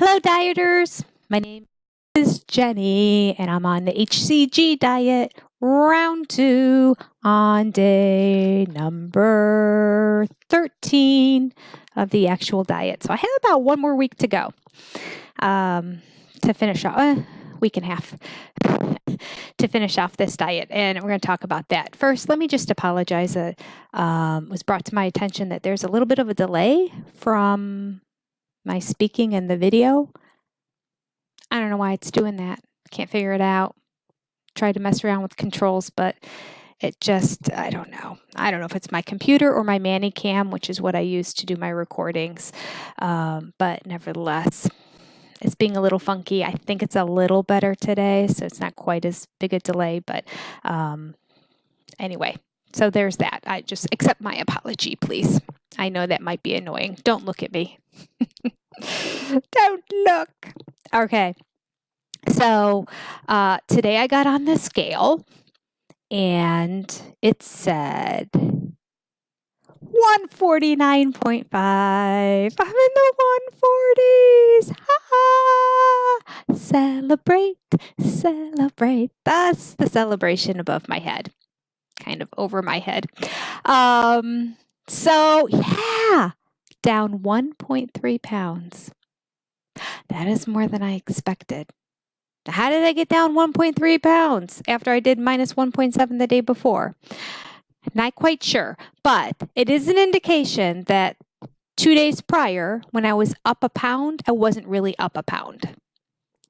Hello, dieters. My name is Jenny, and I'm on the hCG diet, round 2, on day number 13 of the actual diet. So I have about one more week to go to finish off, week and a half to finish off this diet, and we're going to talk about that. First, let me just apologize. It was brought to my attention that there's a little bit of a delay from my speaking in the video. I don't know why it's doing that. Can't figure it out. Tried to mess around with controls, but it just, I don't know. I don't know if it's my computer or my Manicam, which is what I use to do my recordings. But nevertheless, it's being a little funky. I think it's a little better today, so it's not quite as big a delay. But anyway, so there's that. I just accept my apology, please. I know that might be annoying. Don't look at me. Don't look. Okay. So today I got on the scale and it said 149.5. I'm in the 140s. Ha! Celebrate, celebrate. That's the celebration above my head, kind of over my head. So yeah, down 1.3 pounds. That is more than I expected. How did I get down 1.3 pounds after I did minus 1.7 the day before? Not quite sure, but it is an indication that 2 days prior, when I was up a pound, I wasn't really up a pound.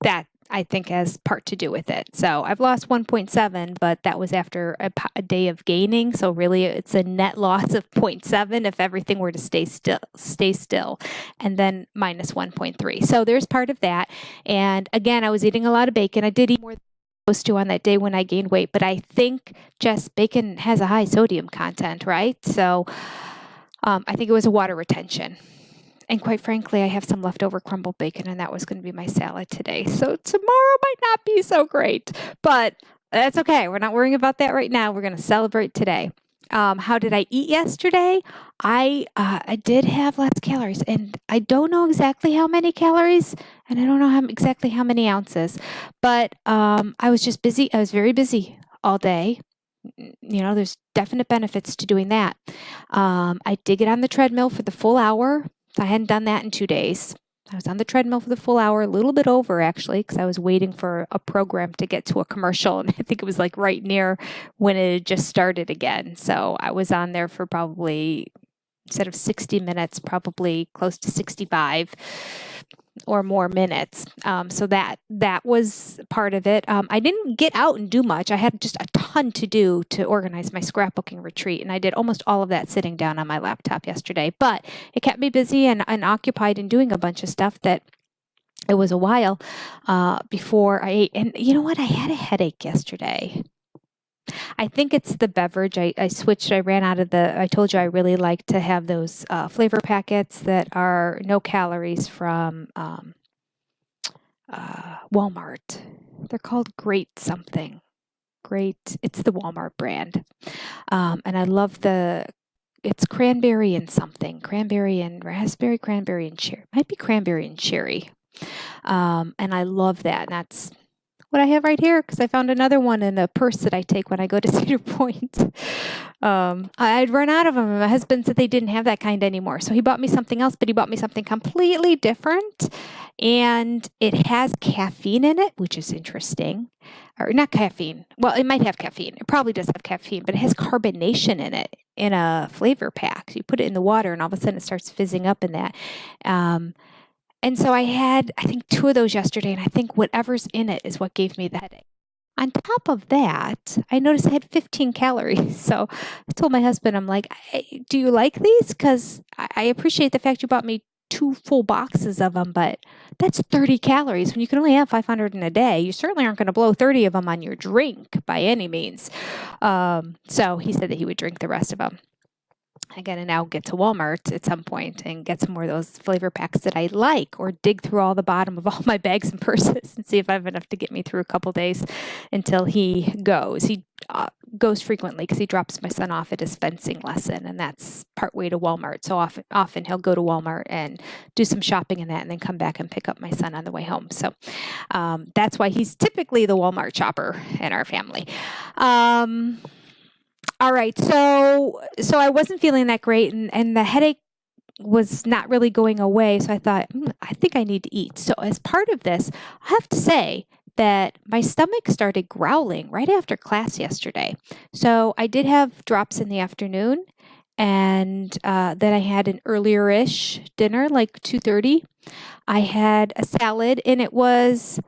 That, I think, has part to do with it. So I've lost 1.7, but that was after a day of gaining. So really, it's a net loss of 0.7 if everything were to stay still, and then minus 1.3. So there's part of that. And again, I was eating a lot of bacon. I did eat more than I was supposed to on that day when I gained weight, but I think just bacon has a high sodium content, right? So I think it was a water retention. And quite frankly, I have some leftover crumbled bacon, and that was going to be my salad today. So tomorrow might not be so great, but that's okay. We're not worrying about that right now. We're going to celebrate today. How did I eat yesterday? I did have less calories, and I don't know exactly how many calories, and I don't know exactly how many ounces, but I was just busy. I was very busy all day. You know, there's definite benefits to doing that. I did get on the treadmill for the full hour. I hadn't done that in 2 days. I was on the treadmill for the full hour, a little bit over actually, because I was waiting for a program to get to a commercial, and I think it was like right near when it had just started again. So I was on there for probably, instead of 60 minutes, probably close to 65 or more minutes. So that was part of it. I didn't get out and do much. I had just a ton to do to organize my scrapbooking retreat, and I did almost all of that sitting down on my laptop yesterday. But it kept me busy and occupied in doing a bunch of stuff that it was a while before I ate. And you know what? I had a headache yesterday. I think it's the beverage. I switched. I ran out of I told you I really like to have those flavor packets that are no calories from Walmart. They're called Great something. Great. It's the Walmart brand. And I love it's cranberry and something. Cranberry and raspberry, cranberry and cherry. Might be cranberry and cherry. And I love that. And that's what I have right here, because I found another one in a purse that I take when I go to Cedar Point. I'd run out of them, and my husband said they didn't have that kind anymore. So he bought me something else, but he bought me something completely different. And it has caffeine in it, which is interesting. Or not caffeine. Well, it might have caffeine. It probably does have caffeine, but it has carbonation in it in a flavor pack. So you put it in the water, and all of a sudden it starts fizzing up in that. And so I had, I think, 2 of those yesterday, and I think whatever's in it is what gave me the headache. On top of that, I noticed I had 15 calories. So I told my husband, I'm like, hey, do you like these? Because I appreciate the fact you bought me 2 full boxes of them, but that's 30 calories. When you can only have 500 in a day, you certainly aren't going to blow 30 of them on your drink by any means. So he said that he would drink the rest of them. I got to now get to Walmart at some point and get some more of those flavor packs that I like, or dig through all the bottom of all my bags and purses and see if I have enough to get me through a couple days until he goes. He goes frequently because he drops my son off at his fencing lesson, and that's partway to Walmart. So often he'll go to Walmart and do some shopping and that, and then come back and pick up my son on the way home. So that's why he's typically the Walmart shopper in our family. All right, so I wasn't feeling that great, and the headache was not really going away. So I thought, I think I need to eat. So as part of this, I have to say that my stomach started growling right after class yesterday. So I did have drops in the afternoon, and then I had an earlier-ish dinner, like 2:30. I had a salad, and it was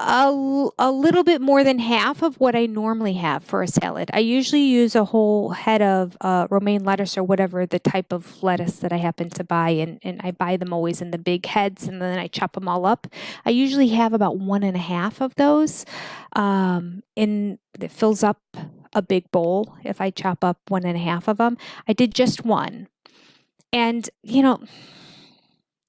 a little bit more than half of what I normally have for a salad. I usually use a whole head of romaine lettuce or whatever the type of lettuce that I happen to buy, and I buy them always in the big heads, and then I chop them all up. I usually have about 1.5 of those, and it fills up a big bowl if I chop up 1.5 of them. I did just one, and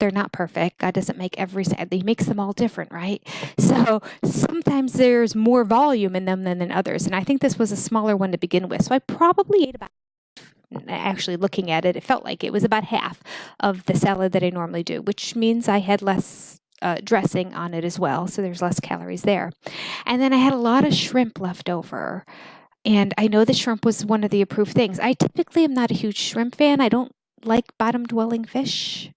they're not perfect. God doesn't make every salad. He makes them all different, right? So sometimes there's more volume in them than in others. And I think this was a smaller one to begin with. So I probably ate about, actually looking at it, it felt like it was about half of the salad that I normally do, which means I had less dressing on it as well. So there's less calories there. And then I had a lot of shrimp left over. And I know the shrimp was one of the approved things. I typically am not a huge shrimp fan. I don't like bottom-dwelling fish.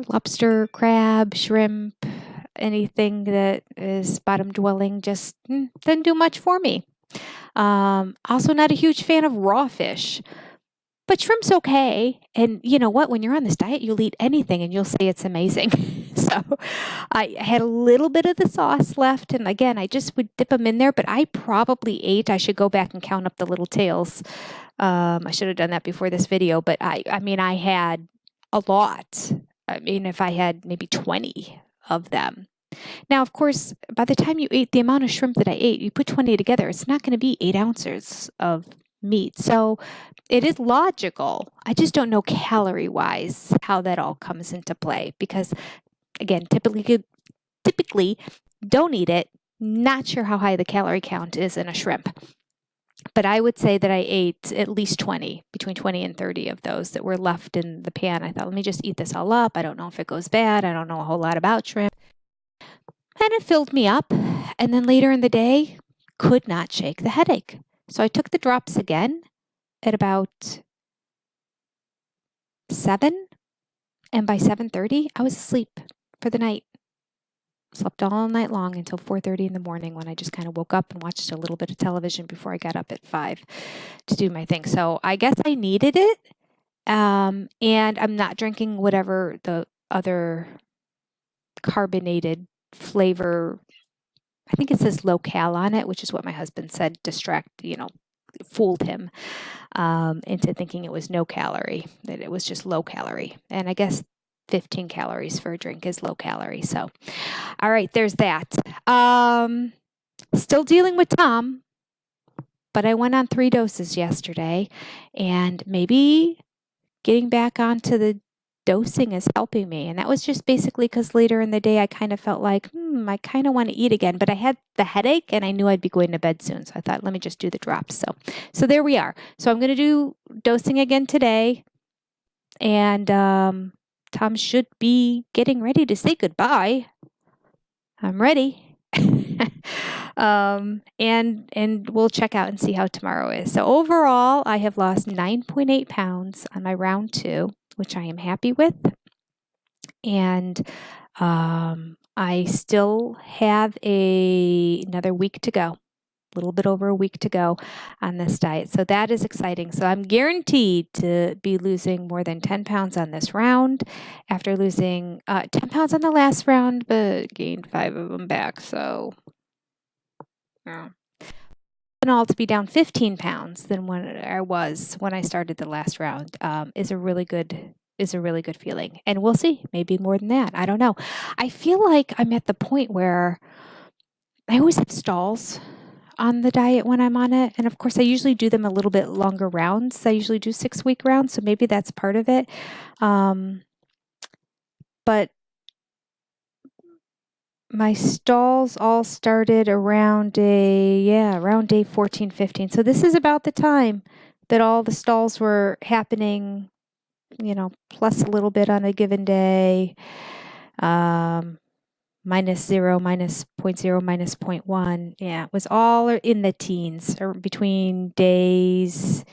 Lobster, crab, shrimp, anything that is bottom-dwelling just doesn't do much for me. Also not a huge fan of raw fish. But shrimp's okay. And you know what? When you're on this diet, you'll eat anything and you'll say it's amazing. So I had a little bit of the sauce left. And again, I just would dip them in there. But I probably ate, I should go back and count up the little tails. I should have done that before this video. But I mean, I had a lot. I mean, if I had maybe 20 of them. Now, of course, by the time you ate the amount of shrimp that I ate, you put 20 together, it's not going to be 8 ounces of meat. So it is logical. I just don't know calorie-wise how that all comes into play because, again, typically don't eat it. Not sure how high the calorie count is in a shrimp. But I would say that I ate at least 20, between 20 and 30 of those that were left in the pan. I thought, let me just eat this all up. I don't know if it goes bad. I don't know a whole lot about shrimp. And it filled me up. And then later in the day, could not shake the headache. So I took the drops again at about 7. And by 7:30, I was asleep for the night. Slept all night long until 4:30 in the morning when I just kind of woke up and watched a little bit of television before I got up at 5 to do my thing. So I guess I needed it. And I'm not drinking whatever the other carbonated flavor, I think it says low cal on it, which is what my husband said fooled him into thinking it was no calorie, that it was just low calorie. And I guess 15 calories for a drink is low calorie. So, all right, there's that. Still dealing with Tom, but I went on 3 doses yesterday, and maybe getting back onto the dosing is helping me. And that was just basically because later in the day, I kind of felt like, I kind of want to eat again, but I had the headache and I knew I'd be going to bed soon. So I thought, let me just do the drops. So there we are. So I'm going to do dosing again today. And Tom should be getting ready to say goodbye. I'm ready. And we'll check out and see how tomorrow is. So overall, I have lost 9.8 pounds on my round 2, which I am happy with. And I still have another week to go. A little bit over a week to go on this diet. So that is exciting. So I'm guaranteed to be losing more than 10 pounds on this round after losing 10 pounds on the last round, but gained 5 of them back. So, yeah. And all to be down 15 pounds than when I was when I started the last round is a really good feeling. And we'll see, maybe more than that. I don't know. I feel like I'm at the point where I always have stalls on the diet when I'm on it. And of course, I usually do them a little bit longer rounds. I usually do 6-week rounds, so maybe that's part of it. But my stalls all started around day 14, 15. So this is about the time that all the stalls were happening, plus a little bit on a given day, -0, -0.0, -0.1. Yeah, it was all in the teens, or between days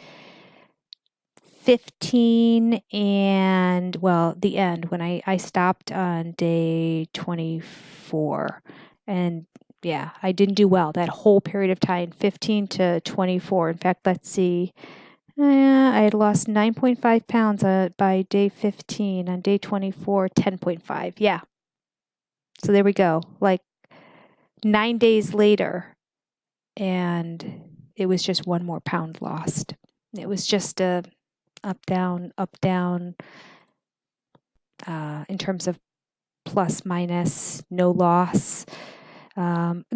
15 and, the end, when I stopped on day 24. And yeah, I didn't do well that whole period of time, 15 to 24. In fact, let's see. I had lost 9.5 pounds by day 15. On day 24, 10.5. Yeah. So there we go. Like 9 days later, and it was just 1 more pound lost. It was just a up, down, in terms of plus, minus, no loss.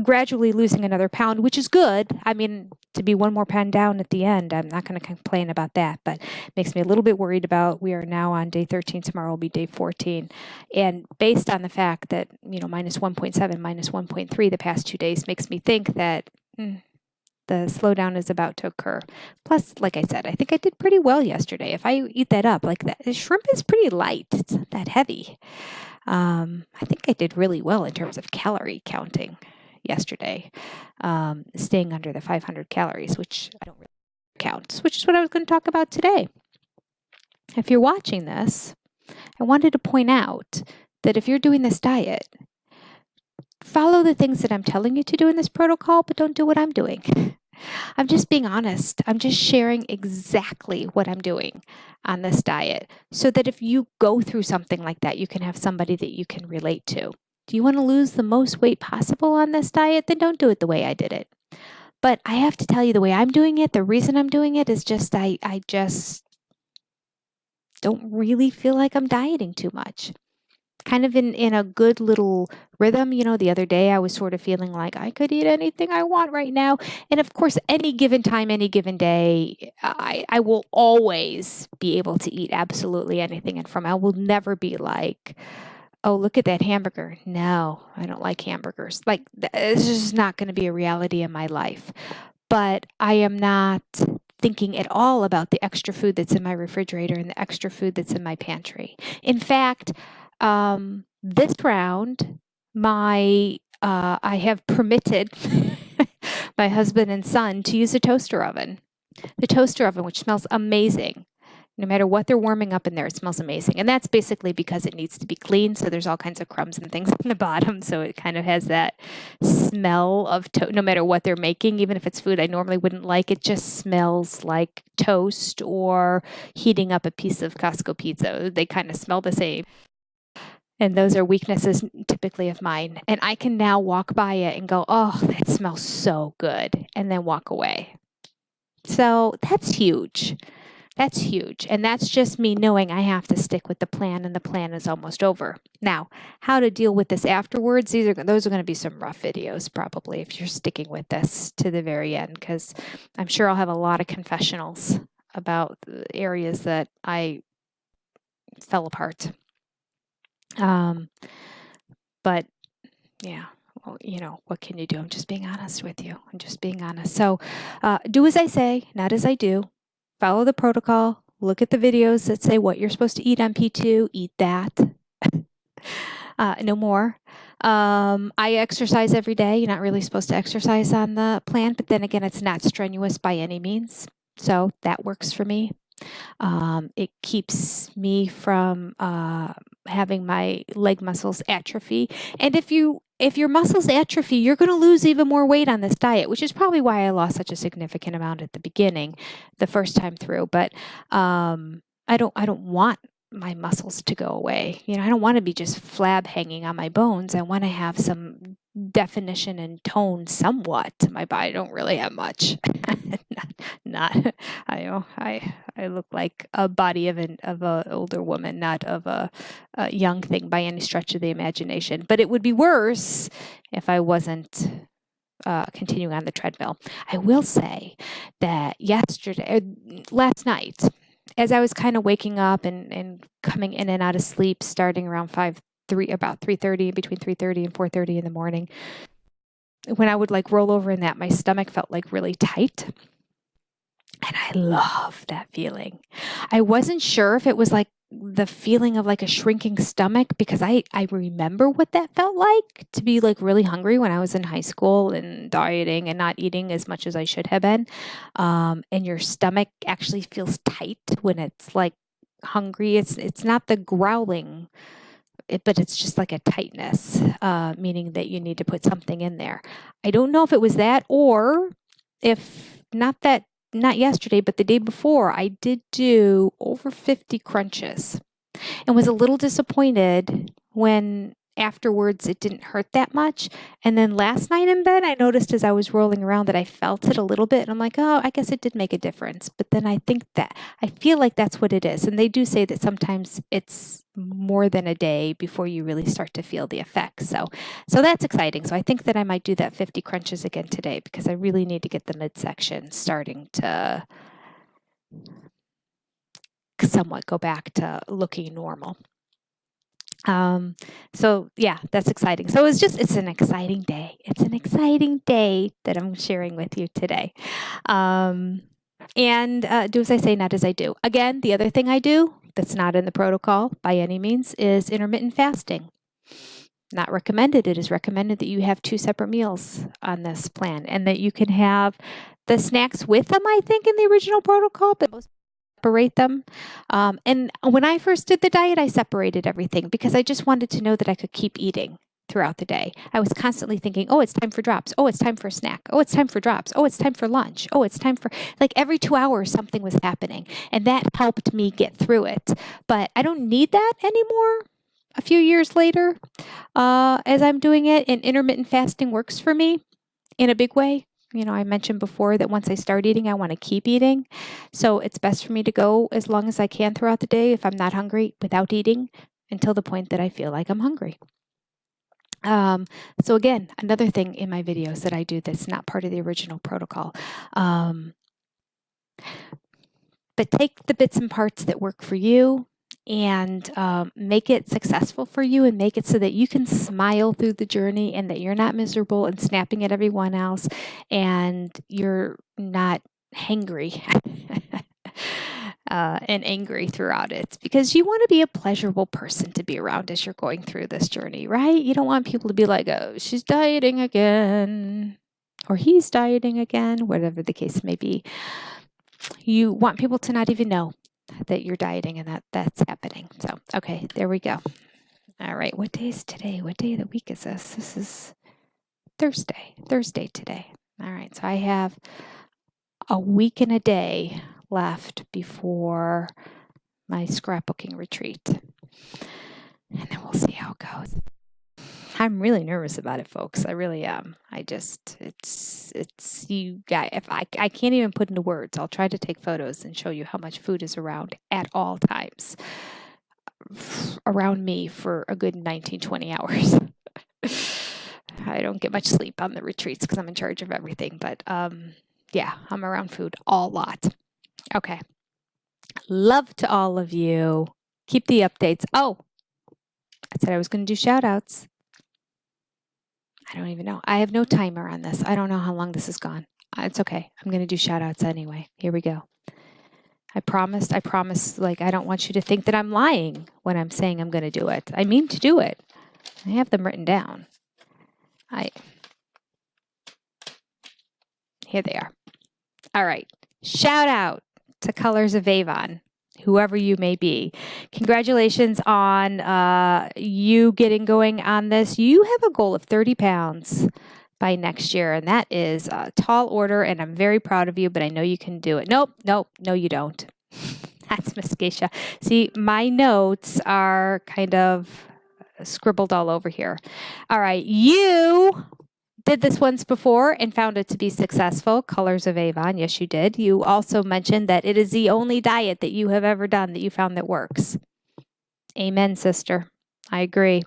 Gradually losing another pound, which is good. I mean, to be 1 more pound down at the end, I'm not going to complain about that, but it makes me a little bit worried about, we are now on day 13, tomorrow will be day 14. And based on the fact that, minus 1.7, minus 1.3 the past 2 days makes me think that the slowdown is about to occur. Plus, like I said, I think I did pretty well yesterday. If I eat that up, like that, shrimp is pretty light. It's not that heavy. I think I did really well in terms of calorie counting yesterday, staying under the 500 calories, which I don't really count, which is what I was going to talk about today. If you're watching this, I wanted to point out that if you're doing this diet, follow the things that I'm telling you to do in this protocol, but don't do what I'm doing. I'm just being honest. I'm just sharing exactly what I'm doing on this diet so that if you go through something like that, you can have somebody that you can relate to. Do you want to lose the most weight possible on this diet? Then don't do it the way I did it. But I have to tell you, the way I'm doing it, the reason I'm doing it is just I just don't really feel like I'm dieting too much. Kind of in a good little rhythm. The other day I was sort of feeling like I could eat anything I want right now. And of course, any given time, any given day, I will always be able to eat absolutely anything. And I will never be like, oh, look at that hamburger. No, I don't like hamburgers. Like, this is not going to be a reality in my life. But I am not thinking at all about the extra food that's in my refrigerator and the extra food that's in my pantry. In fact, this round, I have permitted my husband and son to use a toaster oven. The toaster oven, which smells amazing. No matter what they're warming up in there, it smells amazing. And that's basically because it needs to be clean. So there's all kinds of crumbs and things on the bottom. So it kind of has that smell of no matter what they're making, even if it's food I normally wouldn't like, it just smells like toast or heating up a piece of Costco pizza. They kind of smell the same. And those are weaknesses typically of mine. And I can now walk by it and go, oh, that smells so good, and then walk away. So that's huge. That's huge. And that's just me knowing I have to stick with the plan, and the plan is almost over. Now, how to deal with this afterwards, those are going to be some rough videos probably if you're sticking with this to the very end, because I'm sure I'll have a lot of confessionals about the areas that I fell apart. But yeah, well, what can you do? I'm just being honest with you. I'm just being honest. So, do as I say, not as I do. Follow the protocol. Look at the videos that say what you're supposed to eat on P2. Eat that. No more. I exercise every day. You're not really supposed to exercise on the plan, but then again, it's not strenuous by any means. So that works for me. It keeps me from having my leg muscles atrophy. And if your muscles atrophy, you're going to lose even more weight on this diet, which is probably why I lost such a significant amount at the beginning, the first time through. But I don't want my muscles to go away. I don't want to be just flab hanging on my bones. I want to have some definition and tone somewhat to my body. I don't really have much. I look like a body of an older woman, not of a young thing by any stretch of the imagination. But it would be worse if I wasn't continuing on the treadmill. I will say that last night, as I was kind of waking up and coming in and out of sleep, starting around about 3:30, between 3:30 and 4:30 in the morning, when I would like roll over in that, my stomach felt like really tight. And I love that feeling. I wasn't sure if it was like the feeling of like a shrinking stomach, because I remember what that felt like to be like really hungry when I was in high school and dieting and not eating as much as I should have been. And your stomach actually feels tight when it's like hungry. It's not the growling, but it's just like a tightness, meaning that you need to put something in there. I don't know if it was that, or if not yesterday, but the day before, I did do over 50 crunches and was a little disappointed when afterwards it didn't hurt that much. And then last night in bed, I noticed as I was rolling around that I felt it a little bit. And I'm like, oh, I guess it did make a difference. But then I feel like that's what it is. And they do say that sometimes it's more than a day before you really start to feel the effects. So that's exciting. So I think that I might do that 50 crunches again today, because I really need to get the midsection starting to somewhat go back to looking normal. So yeah, that's exciting. So it's an exciting day. It's an exciting day that I'm sharing with you today. And do as I say, not as I do. Again, the other thing I do that's not in the protocol by any means is intermittent fasting. Not recommended. It is recommended that you have 2 separate meals on this plan, and that you can have the snacks with them, I think, in the original protocol, but most separate them. And when I first did the diet, I separated everything because I just wanted to know that I could keep eating throughout the day. I was constantly thinking, oh, it's time for drops. Oh, it's time for a snack. Oh, it's time for drops. Oh, it's time for lunch. Oh, it's time for, like, every 2 hours something was happening. And that helped me get through it. But I don't need that anymore a few years later, as I'm doing it. And intermittent fasting works for me in a big way. You know, I mentioned before that once I start eating, I want to keep eating. So it's best for me to go as long as I can throughout the day if I'm not hungry without eating until the point that I feel like I'm hungry. So again, another thing in my videos that I do that's not part of the original protocol. But take the bits and parts that work for you and make it successful for you, and make it so that you can smile through the journey and that you're not miserable and snapping at everyone else and you're not hangry and angry throughout it, because you want to be a pleasurable person to be around as you're going through this journey, right? You don't want people to be like, oh, she's dieting again, or he's dieting again, whatever the case may be. You want people to not even know that you're dieting and that's happening. So, okay, there we go. All right, what day is today? What day of the week is this? This is Thursday today. All right, so I have a week and a day left before my scrapbooking retreat. And then we'll see how it goes. I'm really nervous about it, folks. I really am. It's you guys, if I can't even put into words. I'll try to take photos and show you how much food is around at all times around me for a good 19-20 hours. I don't get much sleep on the retreats because I'm in charge of everything, but yeah, I'm around food a lot. Okay. Love to all of you. Keep the updates. Oh, I said I was going to do shout outs. I don't even know. I have no timer on this. I don't know how long this has gone. It's okay. I'm going to do shout outs anyway. Here we go. I promise, like, I don't want you to think that I'm lying when I'm saying I'm going to do it. I mean to do it. I have them written down. Here they are. All right. Shout out to Colors of Avon, whoever you may be. Congratulations on you getting going on this. You have a goal of 30 pounds by next year, and that is a tall order, and I'm very proud of you, but I know you can do it. Nope, no, you don't. That's Miss Geisha. See, my notes are kind of scribbled all over here. All right, you did this once before and found it to be successful. Colors of Avon. Yes, you did. You also mentioned that it is the only diet that you have ever done that you found that works. Amen, sister. I agree.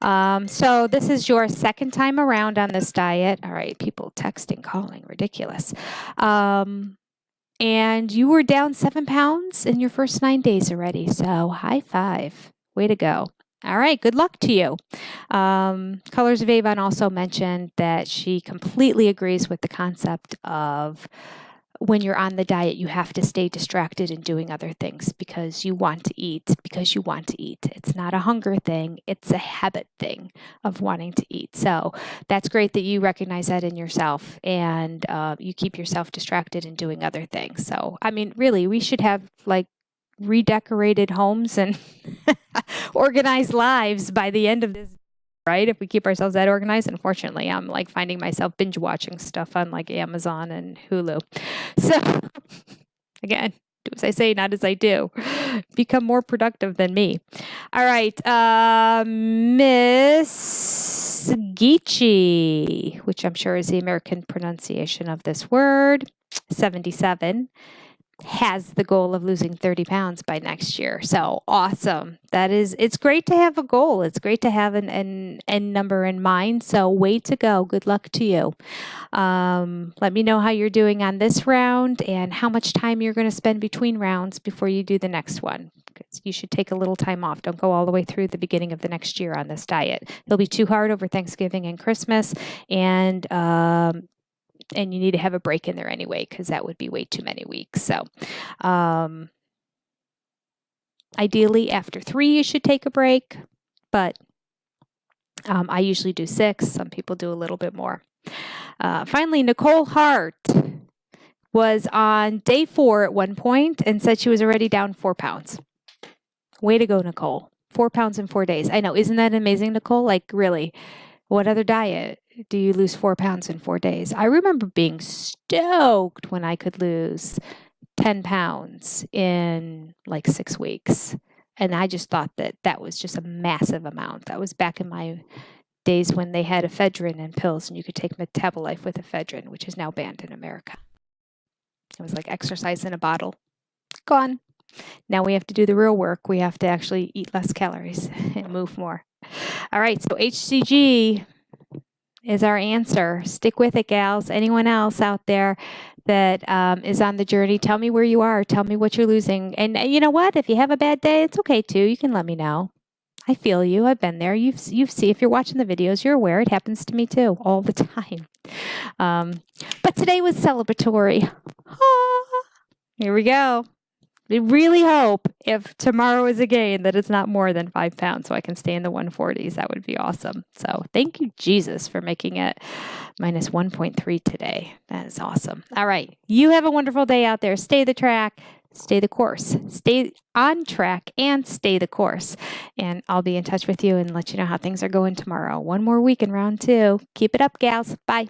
So this is your second time around on this diet. All right, people texting, calling, ridiculous. And you were down 7 pounds in your first 9 days already. So high five. Way to go. All right, good luck to you. Colors of Avon also mentioned that she completely agrees with the concept of when you're on the diet, you have to stay distracted and doing other things because you want to eat, It's not a hunger thing. It's a habit thing of wanting to eat. So that's great that you recognize that in yourself and you keep yourself distracted and doing other things. So, I mean, really, we should have like redecorated homes and organized lives by the end of this, right? If we keep ourselves that organized. Unfortunately, I'm like finding myself binge watching stuff on like Amazon and Hulu. So again, do as I say, not as I do. Become more productive than me. All right, Miss Geechee, which I'm sure is the American pronunciation of this word, 77. Has the goal of losing 30 pounds by next year. So awesome. It's great to have a goal. It's great to have an end number in mind. So way to go. Good luck to you. Let me know how you're doing on this round and how much time you're going to spend between rounds before you do the next one. You should take a little time off. Don't go all the way through the beginning of the next year on this diet. It'll be too hard over Thanksgiving and Christmas, and you need to have a break in there anyway, because that would be way too many weeks. So ideally, after 3, you should take a break, but I usually do 6. Some people do a little bit more. Finally, Nicole Hart was on day 4 at one point and said she was already down 4 pounds. Way to go, Nicole. 4 pounds in 4 days. I know. Isn't that amazing, Nicole? Like, really, what other diet do you lose 4 pounds in 4 days? I remember being stoked when I could lose 10 pounds in like 6 weeks. And I just thought that was just a massive amount. That was back in my days when they had ephedrine and pills and you could take Metabolife with ephedrine, which is now banned in America. It was like exercise in a bottle. Gone. Now we have to do the real work. We have to actually eat less calories and move more. All right, so hCG is our answer. Stick with it, gals. Anyone else out there that is on the journey, tell me where you are. Tell me what you're losing. And you know what? If you have a bad day, it's okay too. You can let me know. I feel you. I've been there. You've seen, if you're watching the videos, you're aware. It happens to me too, all the time. But today was celebratory. Here we go. I really hope if tomorrow is a gain that it's not more than 5 pounds so I can stay in the 140s. That would be awesome. So thank you, Jesus, for making it minus 1.3 today. That is awesome. All right. You have a wonderful day out there. Stay the track. Stay the course. Stay on track and stay the course. And I'll be in touch with you and let you know how things are going tomorrow. One more week in round 2. Keep it up, gals. Bye.